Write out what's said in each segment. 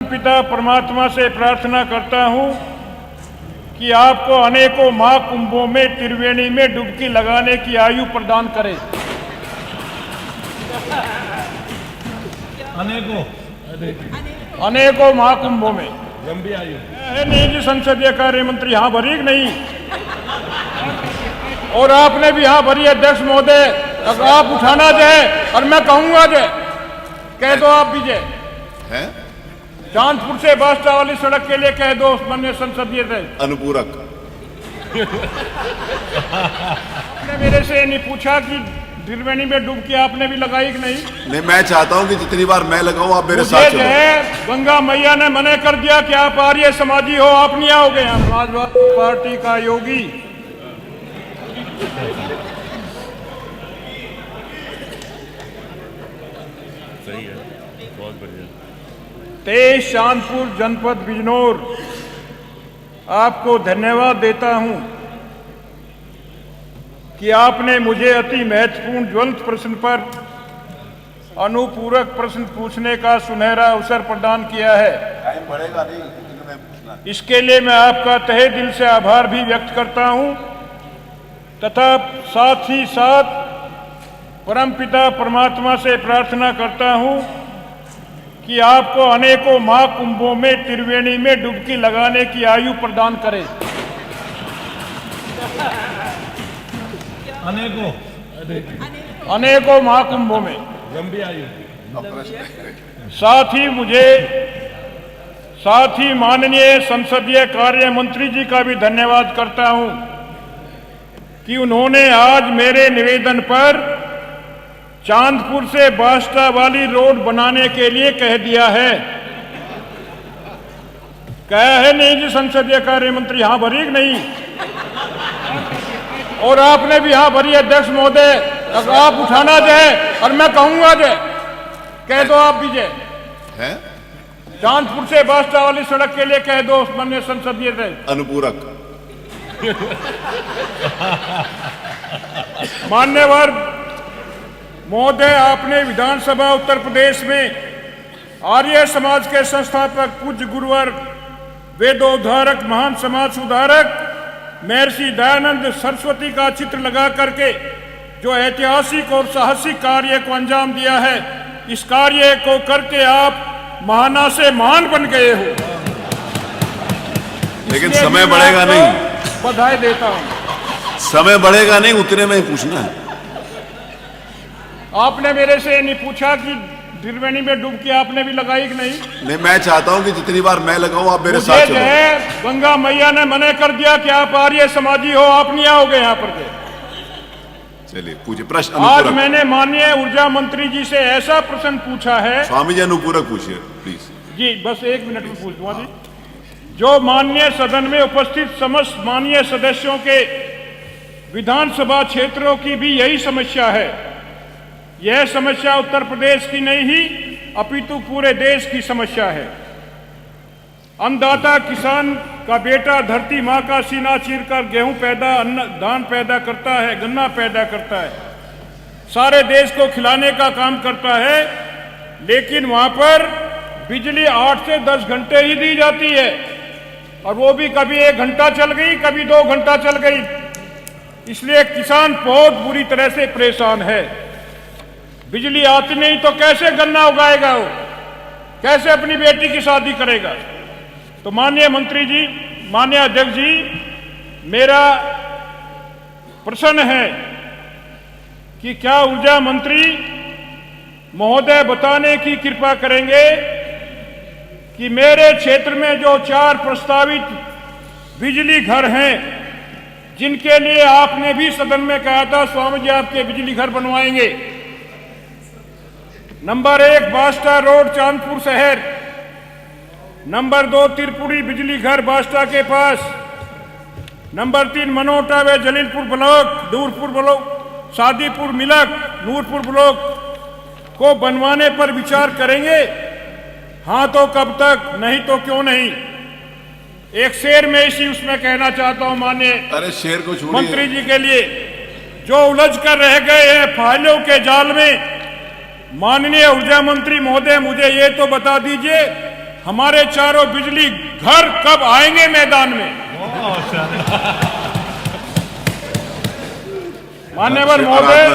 परमपिता परमात्मा से प्रार्थना करता हूं कि आपको अनेकों महाकुंभों में त्रिवेणी में डुबकी लगाने की आयु प्रदान करे। अनेकों महाकुंभों में लंबी आयु है नहीं जी। संसदीय कार्य मंत्री यहाँ भरी कि नहीं? और आपने भी यहाँ भरी। अध्यक्ष महोदय आप उठाना जाए और मैं कहूंगा जय कह दो। आप भी जय है चांदपुर से बास्ता वाली सड़क के लिए कह दो माननीय संसदीय से अनुपूरक। आपने मेरे से नहीं पूछा कि त्रिवेणी में डुबकी आपने भी लगाई कि नहीं? नहीं, मैं चाहता हूं कि जितनी बार मैं लगाऊं आप मेरे साथ चलो। गंगा मैया ने मना कर दिया कि आप आर्य समाजी हो, आप नहीं आओगे। यहाँ समाजवादी पार्टी का योगी सही है, बहुत बढ़िया। 23 चांदपुर जनपद बिजनौर आपको धन्यवाद देता हूं कि आपने मुझे अति महत्वपूर्ण ज्वलंत प्रश्न पर अनुपूरक प्रश्न पूछने का सुनहरा अवसर प्रदान किया है। टाइम बढ़ेगा नहीं, इसके लिए मैं आपका तहे दिल से आभार भी व्यक्त करता हूं तथा साथ ही साथ परमपिता परमात्मा से प्रार्थना करता हूं कि आपको अनेकों महाकुंभों में त्रिवेणी में डुबकी लगाने की आयु प्रदान करे। अनेकों महाकुंभों में लंबी आयु। साथ ही माननीय संसदीय कार्य मंत्री जी का भी धन्यवाद करता हूं कि उन्होंने आज मेरे निवेदन पर चांदपुर से बास्ता वाली रोड बनाने के लिए कह दिया है। कहा है नहीं जी। संसदीय कार्य मंत्री यहाँ भरी कि नहीं? और आपने भी यहाँ भरी। अध्यक्ष महोदय आप उठाना जाए और मैं कहूंगा जय कह दो। आप भी जय है चांदपुर से बास्ता वाली सड़क के लिए कह दो माननीय संसदीय से अनुपूरक। मान्यवर महोदय, आपने विधानसभा उत्तर प्रदेश में आर्य समाज के संस्थापक पूज्य गुरुवर वेदोद्धारक महान समाज सुधारक महर्षि दयानंद सरस्वती का चित्र लगा करके जो ऐतिहासिक और साहसिक कार्य को अंजाम दिया है, इस कार्य को करके आप महाना से महान बन गए हो। लेकिन समय बढ़ेगा नहीं। बधाई देता हूं। समय बढ़ेगा नहीं, उतने में ही पूछना है। आपने मेरे से नहीं पूछा कि त्रिवेणी में डुबकी आपने भी लगाई कि नहीं? नहीं, मैं चाहता हूं कि जितनी बार मैं लगाऊं आप मेरे साथ चलो। गंगा मैया ने मना कर दिया कि आप आर्य समाजी हो, आप नहीं आओगे यहाँ पर। चलिए पूछिए प्रश्न। आज मैंने माननीय ऊर्जा मंत्री जी से ऐसा प्रश्न पूछा है। स्वामी जी अनुपूरक पूछिए प्लीज। जी बस 1 मिनट में पूछ दूंगा जी। जो माननीय सदन में उपस्थित समस्त माननीय सदस्यों के विधानसभा क्षेत्रों की भी यही समस्या है। यह समस्या उत्तर प्रदेश की नहीं ही अपितु पूरे देश की समस्या है। अन्नदाता किसान का बेटा धरती माँ का सीना चीरकर गेहूं पैदा अन्न धान पैदा करता है, गन्ना पैदा करता है, सारे देश को खिलाने का काम करता है, लेकिन वहां पर बिजली 8 से 10 घंटे ही दी जाती है और वो भी कभी 1 घंटा चल गई, कभी 2 घंटा चल गई। इसलिए किसान बहुत बुरी तरह से परेशान है। बिजली आती नहीं तो कैसे गन्ना उगाएगा वो, कैसे अपनी बेटी की शादी करेगा? तो माननीय मंत्री जी, माननीय अध्यक्ष जी, मेरा प्रश्न है कि क्या ऊर्जा मंत्री महोदय बताने की कृपा करेंगे कि मेरे क्षेत्र में जो 4 प्रस्तावित बिजली घर हैं, जिनके लिए आपने भी सदन में कहा था स्वामी जी आपके बिजली घर बनवाएंगे। नंबर 1 बास्ता रोड चांदपुर शहर, नंबर 2 त्रिपुरी बिजली घर बास्ता के पास, नंबर 3 मनोटा व जलीलपुर ब्लॉक, नूरपुर ब्लॉक, शादीपुर मिलक, नूरपुर ब्लॉक को बनवाने पर विचार करेंगे? हाँ तो कब तक, नहीं तो क्यों नहीं? एक शेर में इसी उसमें कहना चाहता हूं माननीय अरे शेर को छोड़िए। मंत्री जी के लिए जो उलझ कर रह गए हैं फाइलों के जाल में, माननीय ऊर्जा मंत्री महोदय मुझे ये तो बता दीजिए हमारे चारों बिजली घर कब आएंगे मैदान में? मान्यवर महोदय,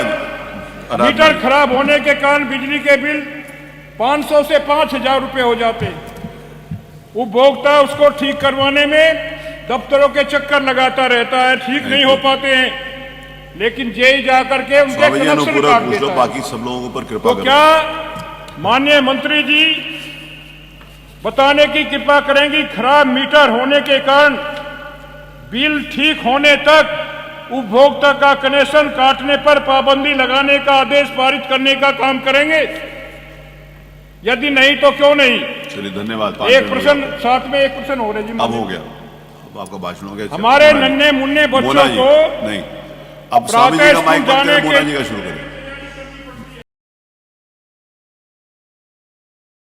मीटर खराब होने के कारण बिजली के बिल 500 से 5,000 रुपए हो जाते। उपभोक्ता उसको ठीक करवाने में दफ्तरों के चक्कर लगाता रहता है, ठीक नहीं हो पाते हैं, लेकिन जेई जाकर के उनके कनेक्शन काट देता है। बाकी सब लोगों पर कृपा तो क्या माननीय मंत्री जी बताने की कृपा करेंगी, खराब मीटर होने के कारण बिल ठीक होने तक उपभोक्ता का कनेक्शन काटने पर पाबंदी लगाने का आदेश पारित करने का काम करेंगे? यदि नहीं तो क्यों नहीं? चलिए धन्यवाद। एक प्रश्न साथ में, एक प्रश्न हो रहा जी। अब हो गया, अब आपका भाषण हो गया। हमारे नन्हे मुन्ने बच्चों को नहीं, अब स्वामी जी का माइक बंद करें, मोना जी का शुरू करें।